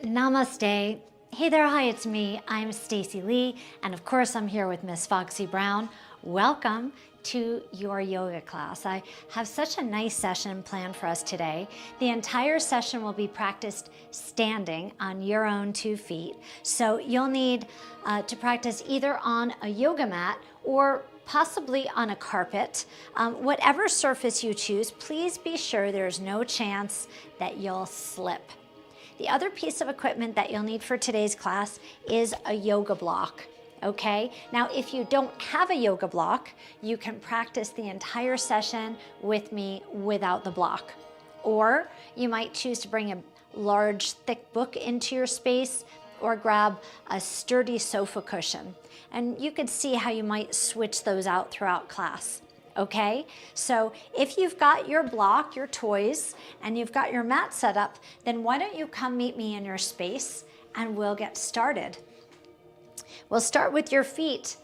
Namaste. Hey there, hi, it's me. I'm Stacey Lei, and of course I'm here with Miss Foxy Brown. Welcome to your yoga class. I have such a nice session planned for us today. The entire session will be practiced standing on your own 2 feet. So you'll need to practice either on a yoga mat or possibly on a carpet. Whatever surface you choose, please be sure there's no chance that you'll slip. The other piece of equipment that you'll need for today's class is a yoga block, okay? Now, if you don't have a yoga block, you can practice the entire session with me without the block. Or you might choose to bring a large, thick book into your space or grab a sturdy sofa cushion. And you could see how you might switch those out throughout class. Okay, so if you've got your block, your toys, and you've got your mat set up, then why don't you come meet me in your space and we'll get started. We'll start with your feet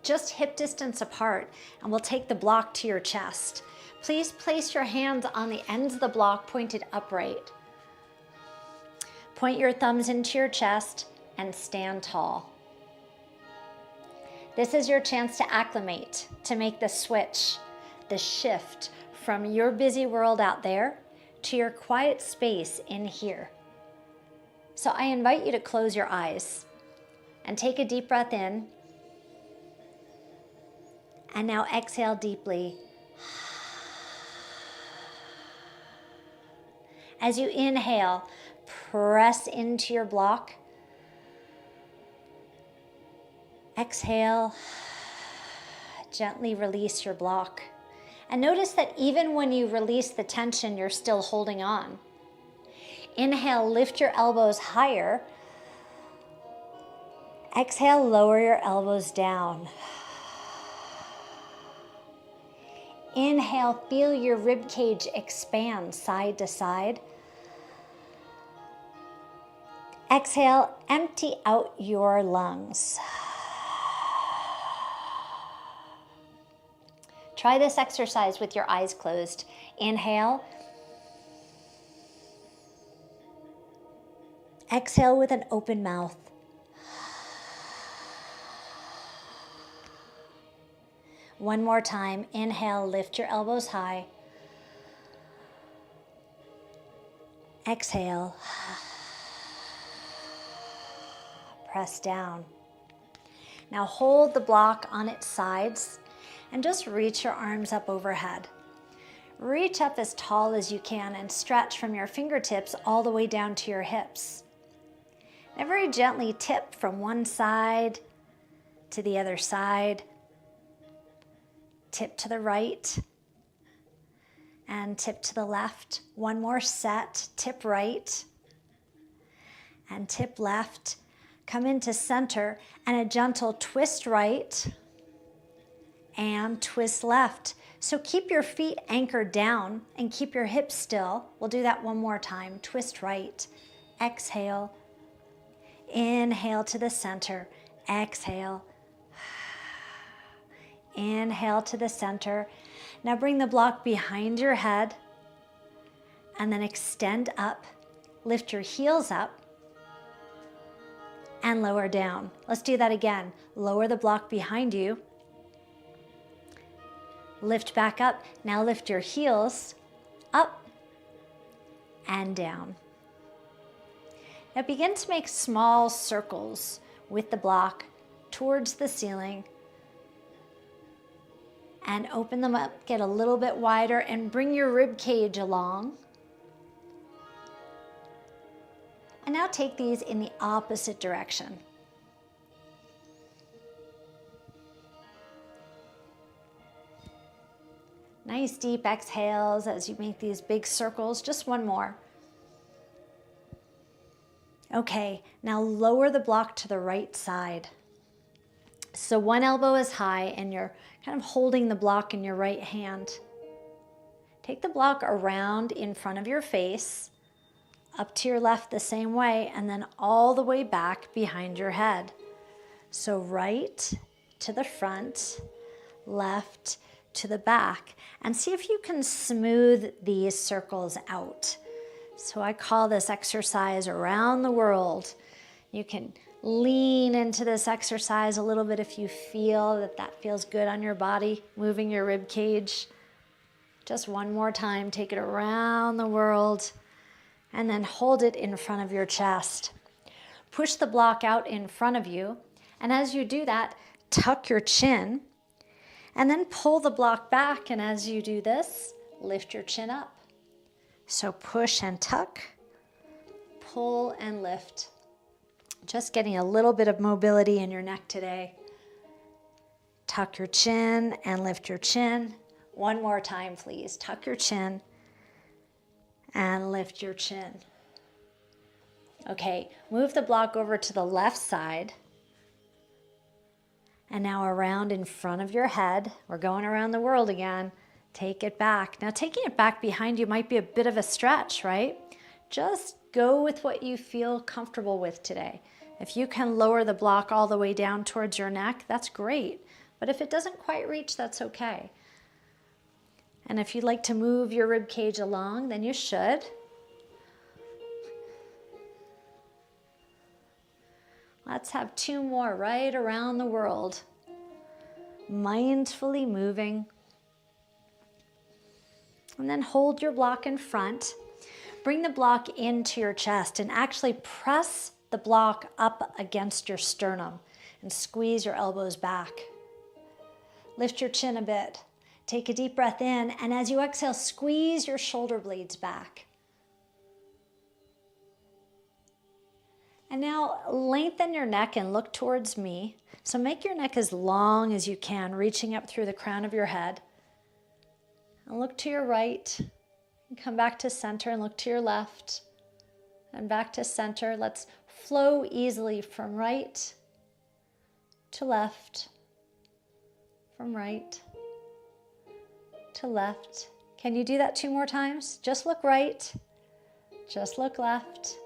just hip distance apart, and we'll take the block to your chest. Please place your hands on the ends of the block pointed upright. Point your thumbs into your chest and stand tall. This is your chance to acclimate, to make the switch, the shift from your busy world out there to your quiet space in here. So I invite you to close your eyes and take a deep breath in. And now exhale deeply. As you inhale, press into your block. Exhale, gently release your block. And notice that even when you release the tension, you're still holding on. Inhale, lift your elbows higher. Exhale, lower your elbows down. Inhale, feel your rib cage expand side to side. Exhale, empty out your lungs. Try this exercise with your eyes closed. Inhale. Exhale with an open mouth. One more time. Inhale, lift your elbows high. Exhale. Press down. Now hold the block on its sides and just reach your arms up overhead. Reach up as tall as you can and stretch from your fingertips all the way down to your hips. Now very gently tip from one side to the other side. Tip to the right and tip to the left. One more set, tip right and tip left. Come into center and a gentle twist right and twist left. So keep your feet anchored down and keep your hips still. We'll do that one more time. Twist right, exhale, inhale to the center, exhale, inhale to the center. Now bring the block behind your head and then extend up, lift your heels up and lower down. Let's do that again. Lower the block behind you. Lift back up. Now lift your heels up and down. Now begin to make small circles with the block towards the ceiling and open them up, get a little bit wider and bring your rib cage along. And now take these in the opposite direction. Nice deep exhales as you make these big circles. Just one more. Okay, now lower the block to the right side. So one elbow is high and you're kind of holding the block in your right hand. Take the block around in front of your face, up to your left the same way, and then all the way back behind your head. So right to the front, left to the back, and see if you can smooth these circles out. So I call this exercise around the world. You can lean into this exercise a little bit if you feel that feels good on your body, moving your rib cage. Just one more time, take it around the world and then hold it in front of your chest. Push the block out in front of you, and as you do that, tuck your chin and then pull the block back, and as you do this, lift your chin up. So push and tuck, pull and lift. Just getting a little bit of mobility in your neck today. Tuck your chin and lift your chin. One more time, please. Tuck your chin and lift your chin. Okay, move the block over to the left side. And now around in front of your head. We're going around the world again. Take it back. Now taking it back behind you might be a bit of a stretch, right? Just go with what you feel comfortable with today. If you can lower the block all the way down towards your neck, that's great. But if it doesn't quite reach, that's okay. And if you'd like to move your rib cage along, then you should. Let's have 2 more right around the world. Mindfully moving. And then hold your block in front. Bring the block into your chest and actually press the block up against your sternum and squeeze your elbows back. Lift your chin a bit. Take a deep breath in, and as you exhale, squeeze your shoulder blades back. And now lengthen your neck and look towards me. So make your neck as long as you can, reaching up through the crown of your head. And look to your right. And come back to center and look to your left. And back to center. Let's flow easily from right to left. From right to left. Can you do that 2 more times? Just look right. Just look left.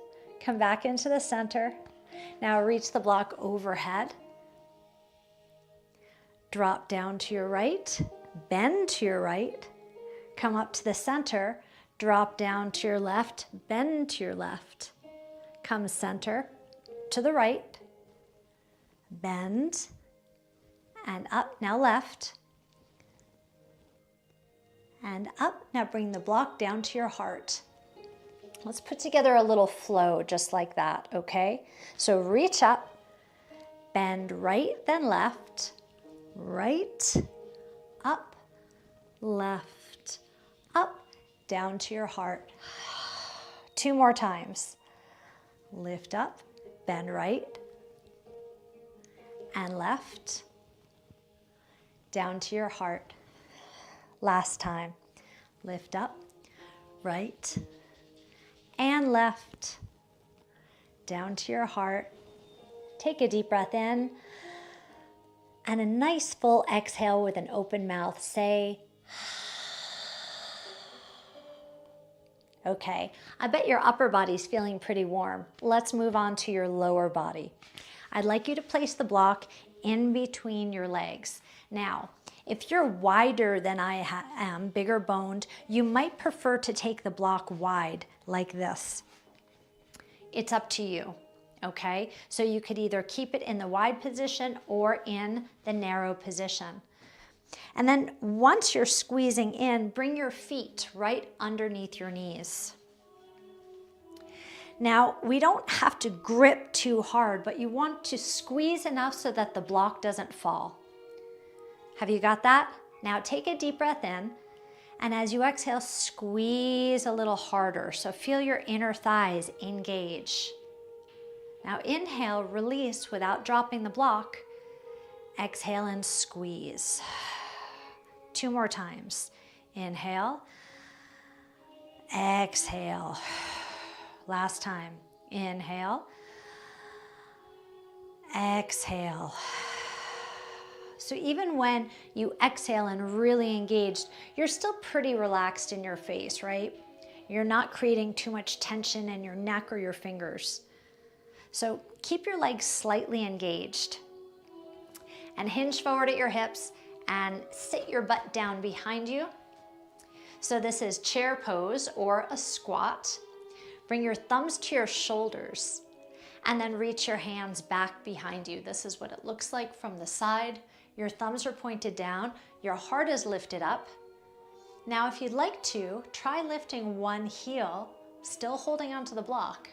Come back into the center. Now reach the block overhead. Drop down to your right. Bend to your right. Come up to the center. Drop down to your left. Bend to your left. Come center to the right. Bend. And up. Now left. And up. Now bring the block down to your heart. Let's put together a little flow just like that, okay? So reach up, bend right, then left, right, up, left, up, down to your heart. 2 more times. Lift up, bend right, and left, down to your heart. Last time. Lift up, right, and left, down to your heart. Take a deep breath in, and a nice full exhale with an open mouth. Say, okay, I bet your upper body's feeling pretty warm. Let's move on to your lower body. I'd like you to place the block in between your legs. Now, if you're wider than I am, bigger boned, you might prefer to take the block wide like this. It's up to you, okay? So you could either keep it in the wide position or in the narrow position. And then once you're squeezing in, bring your feet right underneath your knees. Now, we don't have to grip too hard, but you want to squeeze enough so that the block doesn't fall. Have you got that? Now take a deep breath in, and as you exhale, squeeze a little harder. So feel your inner thighs engage. Now inhale, release without dropping the block. Exhale and squeeze. 2 more times. Inhale, exhale. Last time. Inhale, exhale. So even when you exhale and really engaged, you're still pretty relaxed in your face, right? You're not creating too much tension in your neck or your fingers. So keep your legs slightly engaged and hinge forward at your hips and sit your butt down behind you. So this is chair pose or a squat. Bring your thumbs to your shoulders and then reach your hands back behind you. This is what it looks like from the side. Your thumbs are pointed down, your heart is lifted up. Now, if you'd like to, try lifting one heel, still holding onto the block,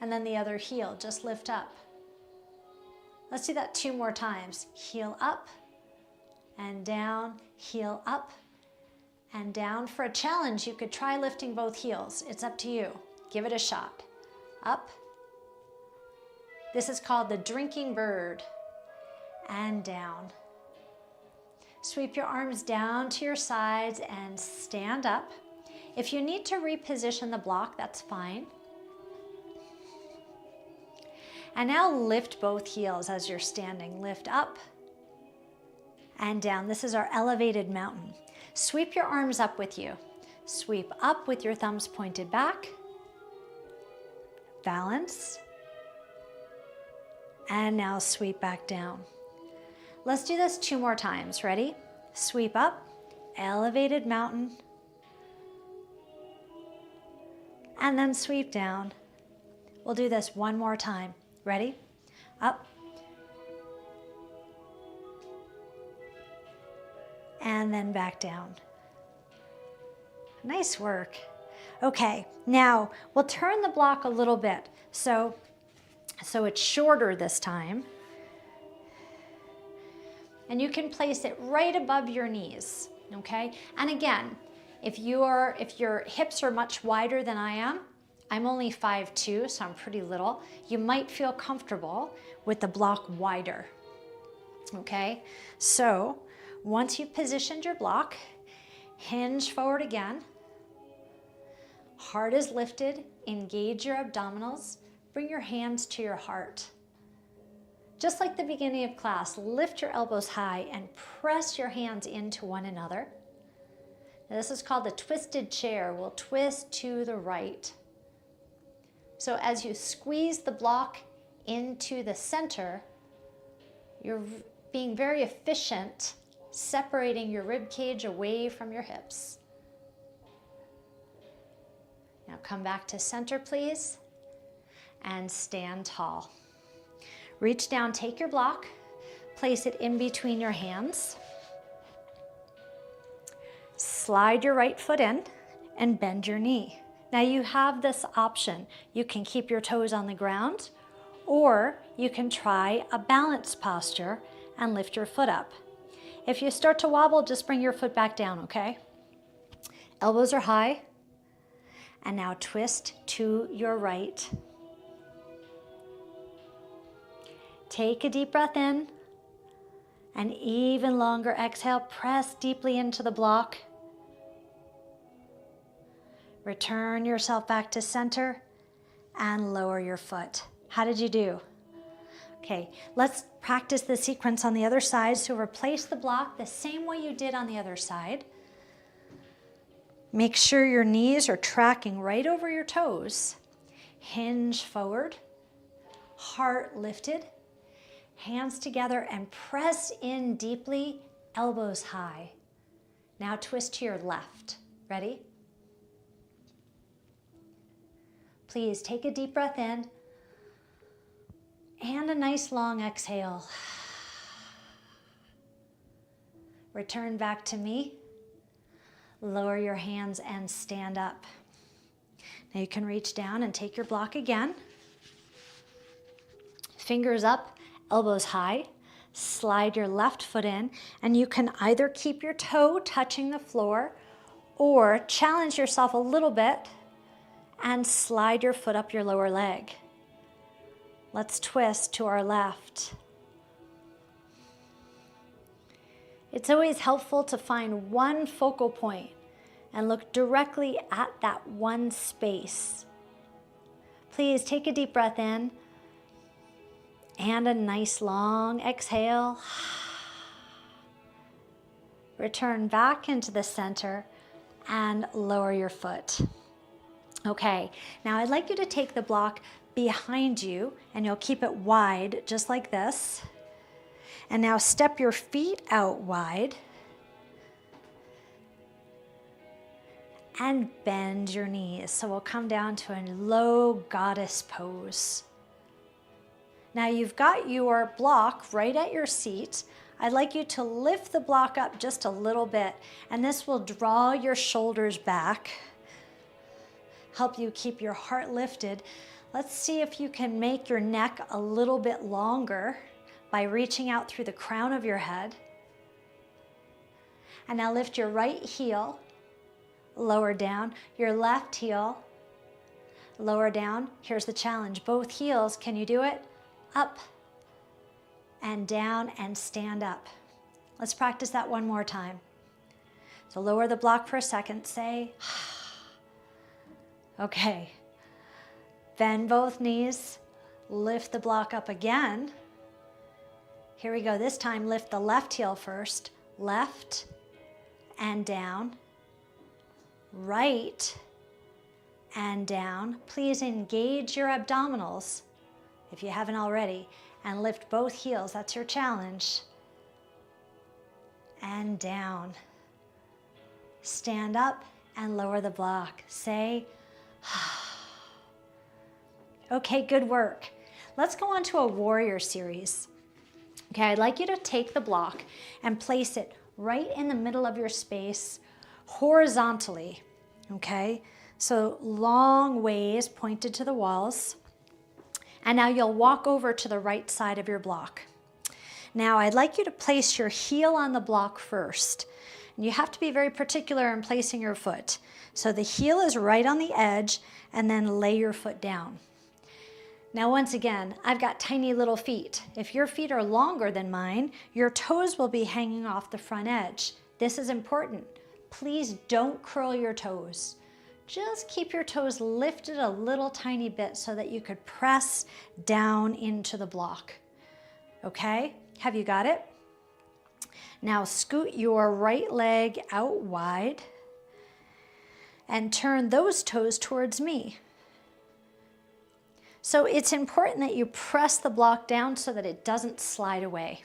and then the other heel, just lift up. Let's do that 2 more times. Heel up and down, heel up and down. For a challenge, you could try lifting both heels. It's up to you. Give it a shot. Up. This is called the drinking bird. And down. Sweep your arms down to your sides and stand up. If you need to reposition the block, that's fine. And now lift both heels as you're standing. Lift up and down. This is our elevated mountain. Sweep your arms up with you. Sweep up with your thumbs pointed back. Balance. And now sweep back down. Let's do this 2 more times. Ready? Sweep up, elevated mountain, and then sweep down. We'll do this 1 more time. Ready? Up, and then back down. Nice work. Okay, now we'll turn the block a little bit. So it's shorter this time. And you can place it right above your knees, okay? And again, if your hips are much wider than I am, I'm only 5'2", so I'm pretty little, you might feel comfortable with the block wider, okay? So once you've positioned your block, hinge forward again, heart is lifted, engage your abdominals, bring your hands to your heart. Just like the beginning of class, lift your elbows high and press your hands into one another. Now, this is called the twisted chair. We'll twist to the right. So as you squeeze the block into the center, you're being very efficient, separating your rib cage away from your hips. Now come back to center, please, and stand tall. Reach down, take your block, place it in between your hands. Slide your right foot in and bend your knee. Now you have this option. You can keep your toes on the ground, or you can try a balanced posture and lift your foot up. If you start to wobble, just bring your foot back down, okay? Elbows are high. And now twist to your right. Take a deep breath in, and even longer exhale. Press deeply into the block. Return yourself back to center and lower your foot. How did you do? Okay, let's practice the sequence on the other side. So replace the block the same way you did on the other side. Make sure your knees are tracking right over your toes. Hinge forward, heart lifted. Hands together and press in deeply, elbows high. Now twist to your left. Ready? Please take a deep breath in and a nice long exhale. Return back to me. Lower your hands and stand up. Now you can reach down and take your block again. Fingers up. Elbows high, slide your left foot in, and you can either keep your toe touching the floor or challenge yourself a little bit and slide your foot up your lower leg. Let's twist to our left. It's always helpful to find one focal point and look directly at that one space. Please take a deep breath in. And a nice long exhale. Return back into the center and lower your foot. Okay, now I'd like you to take the block behind you and you'll keep it wide just like this. And now step your feet out wide. and bend your knees. So we'll come down to a low goddess pose. Now you've got your block right at your seat. I'd like you to lift the block up just a little bit, and this will draw your shoulders back, help you keep your heart lifted. Let's see if you can make your neck a little bit longer by reaching out through the crown of your head. And now lift your right heel, lower down, your left heel, lower down. Here's the challenge, both heels, can you do it? Up and down and stand up. Let's practice that one more time. So lower the block for a second, say, okay. Bend both knees, lift the block up again. Here we go, this time lift the left heel first, left and down, right and down. Please engage your abdominals if you haven't already, and lift both heels, that's your challenge. And down. Stand up and lower the block. Say, okay, good work. Let's go on to a warrior series. Okay, I'd like you to take the block and place it right in the middle of your space, horizontally, okay? So long ways pointed to the walls. And now you'll walk over to the right side of your block. Now I'd like you to place your heel on the block first. And you have to be very particular in placing your foot. So the heel is right on the edge, and then lay your foot down. Now once again, I've got tiny little feet. If your feet are longer than mine, your toes will be hanging off the front edge. This is important. Please don't curl your toes. Just keep your toes lifted a little tiny bit so that you could press down into the block. Okay, have you got it? Now scoot your right leg out wide and turn those toes towards me. So it's important that you press the block down so that it doesn't slide away.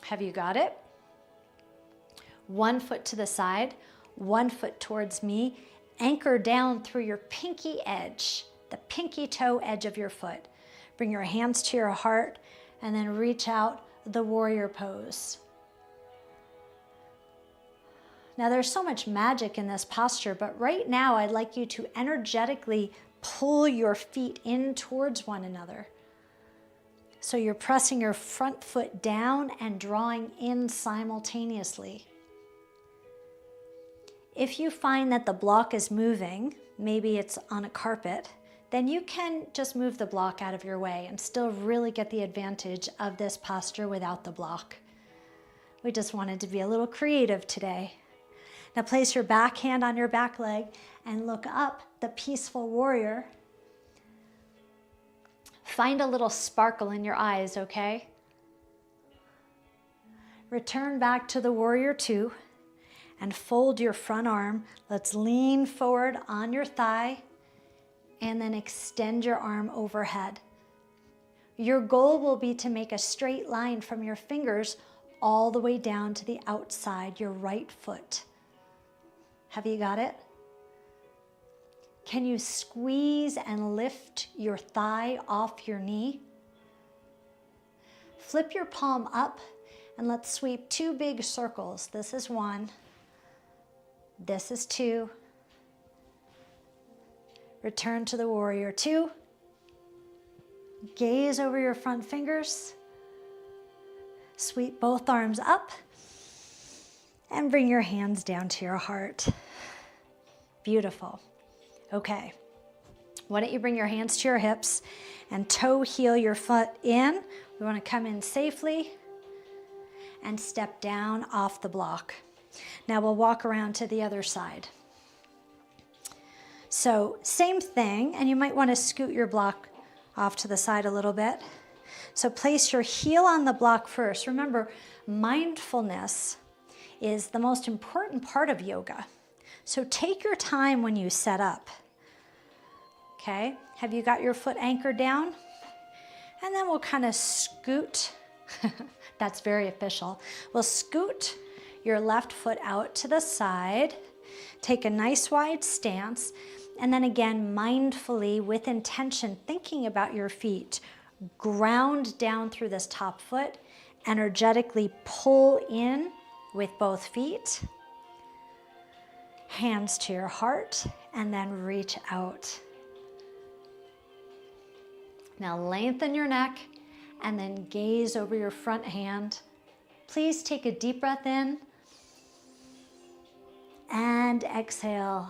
Have you got it? One foot to the side, one foot towards me. Anchor down through your pinky edge, the pinky toe edge of your foot. Bring your hands to your heart and then reach out, the warrior pose. Now there's so much magic in this posture, but right now I'd like you to energetically pull your feet in towards one another. So you're pressing your front foot down and drawing in simultaneously. If you find that the block is moving, maybe it's on a carpet, then you can just move the block out of your way and still really get the advantage of this posture without the block. We just wanted to be a little creative today. Now place your back hand on your back leg and look up, the peaceful warrior. Find a little sparkle in your eyes, okay? Return back to the warrior two and fold your front arm. Let's lean forward on your thigh and then extend your arm overhead. Your goal will be to make a straight line from your fingers all the way down to the outside, your right foot. Have you got it? Can you squeeze and lift your thigh off your knee? Flip your palm up and let's sweep two big circles. This is one. This is two. Return to the warrior two. Gaze over your front fingers. Sweep both arms up and bring your hands down to your heart. Beautiful. Okay. Why don't you bring your hands to your hips and toe heel your foot in. We want to come in safely and step down off the block. Now we'll walk around to the other side. So same thing, and you might want to scoot your block off to the side a little bit. So place your heel on the block first. Remember, mindfulness is the most important part of yoga. So take your time when you set up. Okay, have you got your foot anchored down? And then we'll kind of scoot. That's very official. We'll scoot your left foot out to the side Take a nice wide stance, and then again, mindfully, with intention, thinking about your feet. Ground down through this top foot, energetically pull in with both feet. Hands to your heart, and then reach out. Now lengthen your neck, and then gaze over your front hand. Please take a deep breath in, and exhale.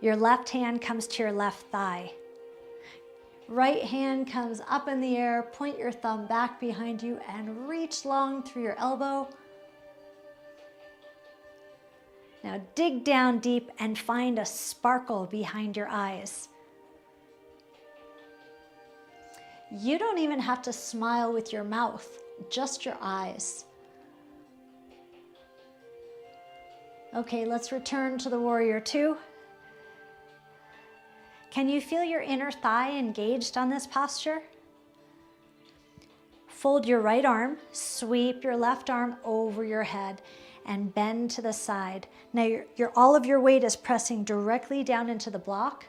Your left hand comes to your left thigh. Right hand comes up in the air, point your thumb back behind you and reach long through your elbow. Now dig down deep and find a sparkle behind your eyes. You don't even have to smile with your mouth, just your eyes. Okay, let's return to the warrior two. Can you feel your inner thigh engaged on this posture? Fold your right arm, sweep your left arm over your head, and bend to the side. Now all of your weight is pressing directly down into the block.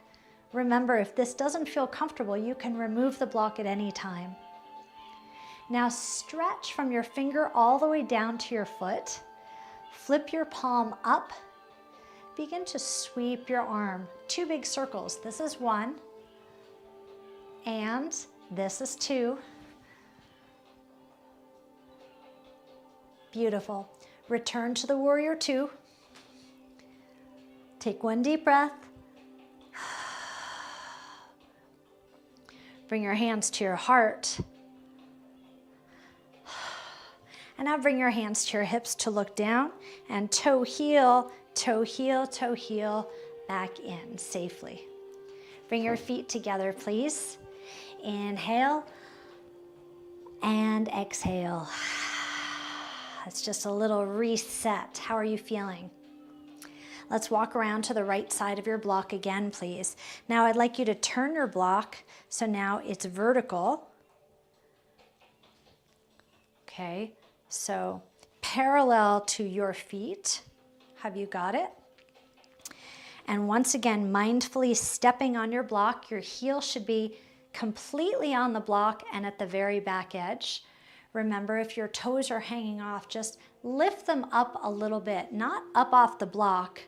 Remember, if this doesn't feel comfortable, you can remove the block at any time. Now stretch from your finger all the way down to your foot. Flip your palm up. Begin to sweep your arm. Two big circles. This is one, and this is two. Beautiful. Return to the warrior two. Take one deep breath. Bring your hands to your heart. And now bring your hands to your hips to look down, and toe heel, toe heel, toe heel, back in safely. Bring your feet together, please. Inhale and exhale. It's just a little reset. How are you feeling? Let's walk around to the right side of your block again, please. Now I'd like you to turn your block so now it's vertical. Okay, so parallel to your feet. Have you got it? And once again, mindfully stepping on your block. Your heel should be completely on the block and at the very back edge. Remember, if your toes are hanging off, just lift them up a little bit, not up off the block.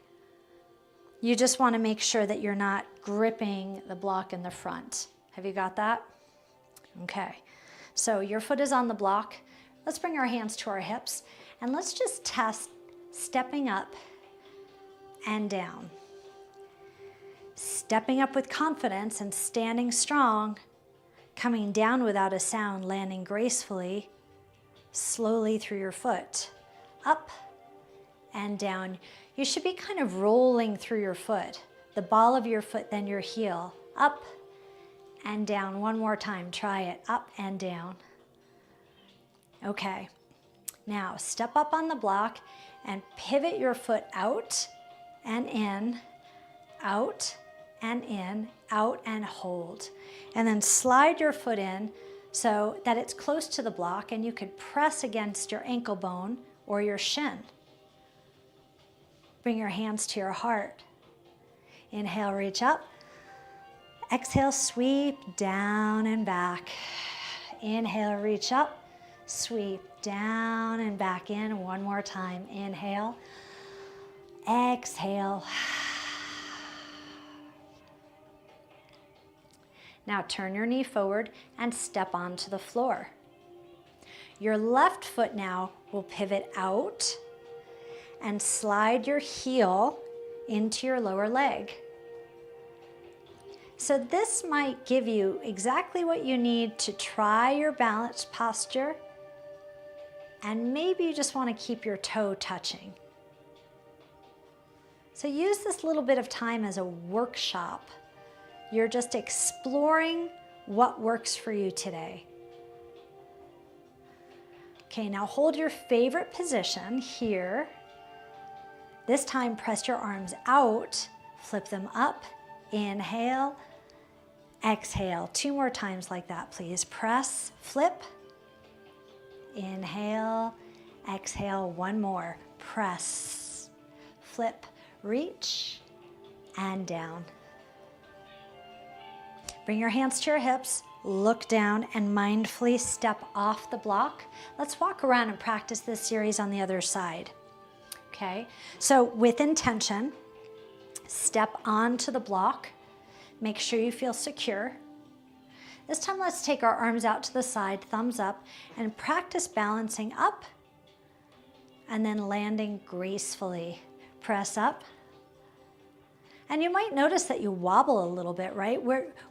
You just want to make sure that you're not gripping the block in the front. Have you got that? Okay, so your foot is on the block. Let's bring our hands to our hips and let's just test stepping up and down. Stepping up with confidence and standing strong, coming down without a sound, landing gracefully, slowly through your foot, up and down. You should be kind of rolling through your foot, the ball of your foot, then your heel, up and down. One more time, try it, up and down. Okay, now step up on the block and pivot your foot out and in, out and in, out and hold. And then slide your foot in so that it's close to the block and you could press against your ankle bone or your shin. Bring your hands to your heart. Inhale, reach up. Exhale, sweep down and back. Inhale, reach up. Sweep down and back in. One more time. Inhale. Exhale. Now turn your knee forward and step onto the floor. Your left foot now will pivot out and slide your heel into your lower leg. So this might give you exactly what you need to try your balanced posture, and maybe you just want to keep your toe touching. So use this little bit of time as a workshop. You're just exploring what works for you today. Okay, now hold your favorite position here. This time press your arms out, flip them up, inhale, exhale. 2 more times like that, please. Press, flip, inhale, Exhale, one more. Press, flip, reach, and down. Bring your hands to your hips, look down, and mindfully step off the block. Let's walk around and practice this series on the other side. Okay, so with intention, step onto the block. Make sure you feel secure. This time, let's take our arms out to the side, thumbs up, and practice balancing up and then landing gracefully. Press up. And you might notice that you wobble a little bit, right?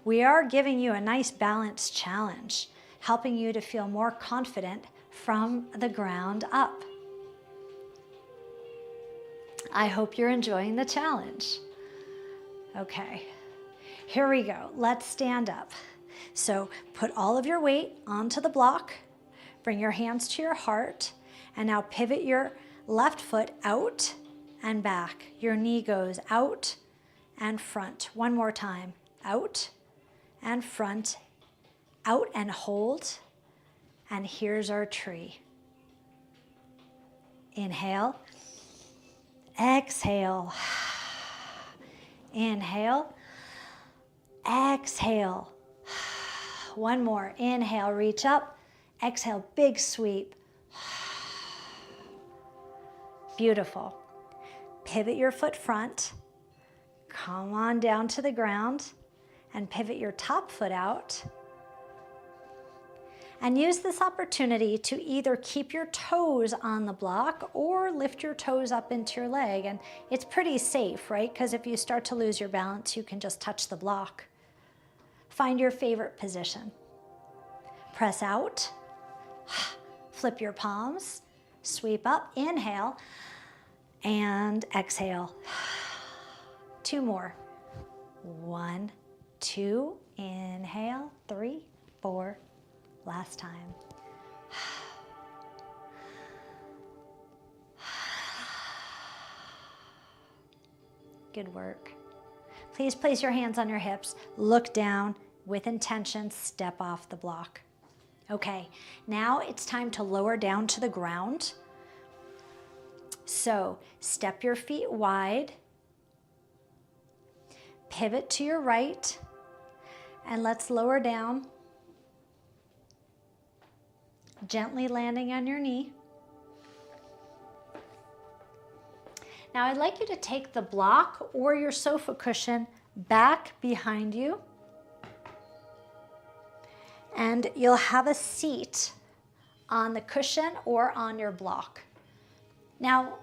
We are giving you a nice balance challenge, helping you to feel more confident from the ground up. I hope you're enjoying the challenge. Okay, here we go. Let's stand up. So put all of your weight onto the block, bring your hands to your heart, and now pivot your left foot out and back. Your knee goes out and front. One more time. Out and front, out and hold. And here's our tree. Inhale, exhale. Inhale, exhale. One more. Inhale, reach up. Exhale, big sweep. Beautiful. Pivot your foot front. Come on down to the ground and pivot your top foot out. And use this opportunity to either keep your toes on the block or lift your toes up into your leg. And it's pretty safe, right? Because if you start to lose your balance, you can just touch the block. Find your favorite position. Press out. Flip your palms. Sweep up. Inhale. And exhale. Two more. 1, 2. Inhale. 3, 4. Last time. Good work. Please place your hands on your hips. Look down with intention. Step off the block. Okay, now it's time to lower down to the ground. So step your feet wide. Pivot to your right. And let's lower down. Gently landing on your knee. Now I'd like you to take the block or your sofa cushion back behind you. And you'll have a seat on the cushion or on your block. Now,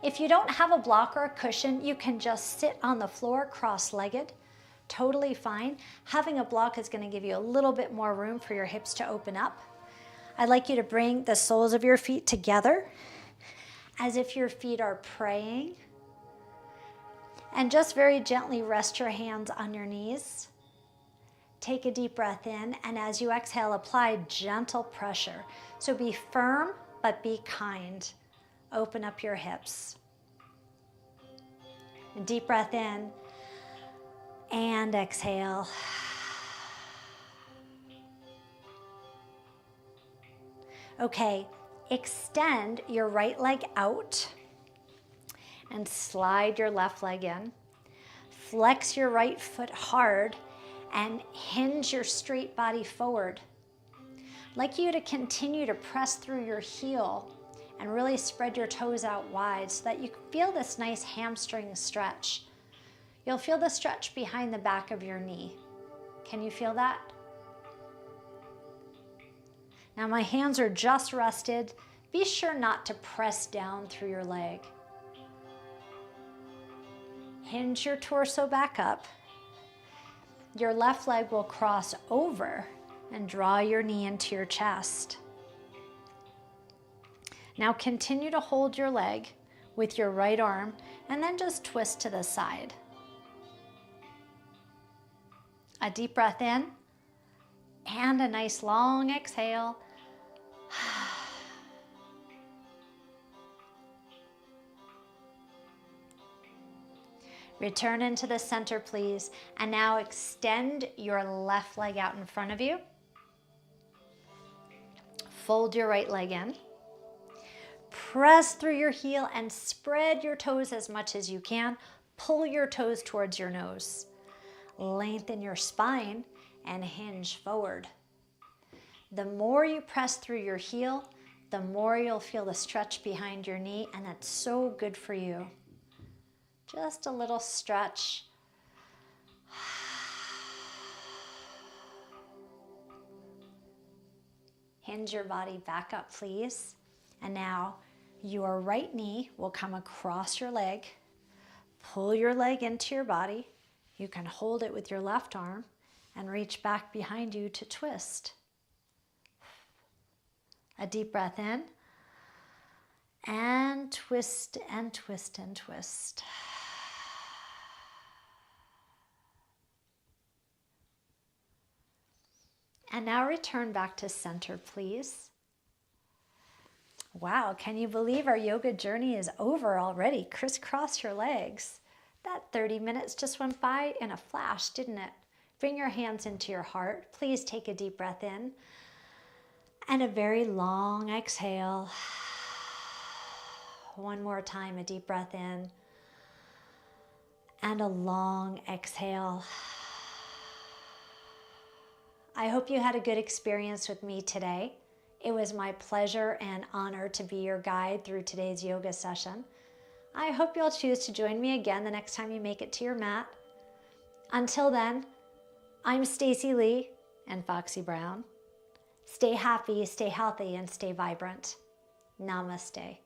if you don't have a block or a cushion, you can just sit on the floor cross-legged. Totally fine. Having a block is going to give you a little bit more room for your hips to open up. I'd like you to bring the soles of your feet together as if your feet are praying. And just very gently rest your hands on your knees. Take a deep breath in, and as you exhale, apply gentle pressure. So be firm, but be kind. Open up your hips. And deep breath in, and exhale. Okay, extend your right leg out and slide your left leg in. Flex your right foot hard and hinge your straight body forward. I'd like you to continue to press through your heel and really spread your toes out wide so that you can feel this nice hamstring stretch. You'll feel the stretch behind the back of your knee. Can you feel that? Now my hands are just rested. Be sure not to press down through your leg. Hinge your torso back up. Your left leg will cross over and draw your knee into your chest. Now continue to hold your leg with your right arm and then just twist to the side. A deep breath in and a nice long exhale. Return into the center, please. And now extend your left leg out in front of you. Fold your right leg in. Press through your heel and spread your toes as much as you can. Pull your toes towards your nose. Lengthen your spine and hinge forward. The more you press through your heel, the more you'll feel the stretch behind your knee, and that's so good for you. Just a little stretch. Hinge your body back up, please. And now your right knee will come across your leg. Pull your leg into your body. You can hold it with your left arm and reach back behind you to twist. A deep breath in. And twist and twist and twist. And now return back to center, please. Wow, can you believe our yoga journey is over already? Crisscross your legs. That 30 minutes just went by in a flash, didn't it? Bring your hands into your heart. Please take a deep breath in. And a very long exhale. One more time, a deep breath in. And a long exhale. I hope you had a good experience with me today. It was my pleasure and honor to be your guide through today's yoga session. I hope you'll choose to join me again the next time you make it to your mat. Until then, I'm Stacey Lei and Foxy Brown. Stay happy, stay healthy, and stay vibrant. Namaste.